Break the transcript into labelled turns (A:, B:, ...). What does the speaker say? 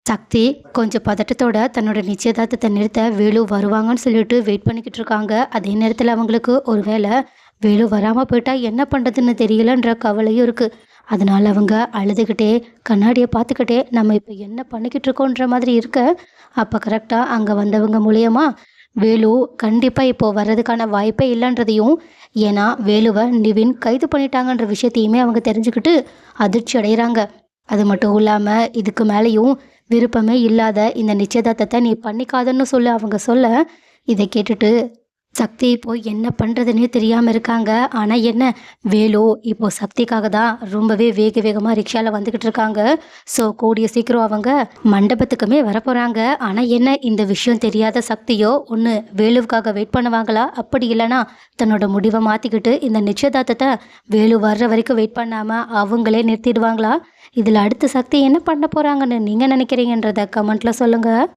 A: சக்தி கொஞ்சம் பதட்டத்தோட தன்னோட நிச்சயதார்த்தத்தை நிறுத்த வேலு வருவாங்கன்னு சொல்லிட்டு வெயிட் பண்ணிக்கிட்டு இருக்காங்க. அதே நேரத்தில் அவங்களுக்கு ஒருவேளை வேலு வராமல் போயிட்டா என்ன பண்ணுறதுன்னு தெரியலன்ற கவலையும் இருக்குது. அதனால அவங்க அழுதுகிட்டே கண்ணாடியை பார்த்துக்கிட்டே நம்ம இப்போ என்ன பண்ணிக்கிட்டு இருக்கோன்ற மாதிரி இருக்க. அப்போ கரெக்டாக அங்கே வந்தவங்க மூலியமா வேலு கண்டிப்பாக இப்போ வர்றதுக்கான வாய்ப்பே இல்லைன்றதையும், ஏன்னா வேலுவை நிவின் கைது பண்ணிட்டாங்கன்ற விஷயத்தையுமே அவங்க தெரிஞ்சுக்கிட்டு அதிர்ச்சி அடைகிறாங்க. அது மட்டும் இல்லாமல் இதுக்கு மேலேயும் விருப்பமே இல்லாத இந்த நிச்சயதார்த்தத்தை நீ பண்ணிக்காதன்னு சொல்லி அவங்க சொல்ல, இதை கேட்டுட்டு சக்தி இப்போ என்ன பண்ணுறதுன்னே தெரியாமல் இருக்காங்க. ஆனால் என்ன, வேலு இப்போ சக்திக்காக தான் ரொம்பவே வேக வேகமாக ரிக்ஷாவில் வந்துக்கிட்டு இருக்காங்க. ஸோ கூடிய சீக்கிரம் அவங்க மண்டபத்துக்குமே வரப்போகிறாங்க. ஆனால் என்ன, இந்த விஷயம் தெரியாத சக்தியோ ஒன்று வேலுவுக்காக வெயிட் பண்ணுவாங்களா, அப்படி இல்லைனா தன்னோட முடிவை மாற்றிக்கிட்டு இந்த நிச்சயதார்த்தத்தை வேலு வர்ற வரைக்கும் வெயிட் பண்ணாமல் அவங்களே நிறுத்திடுவாங்களா? இதில் அடுத்த சக்தி என்ன பண்ண போகிறாங்கன்னு நீங்கள் நினைக்கிறீங்கன்றத கமெண்ட்டில் சொல்லுங்கள்.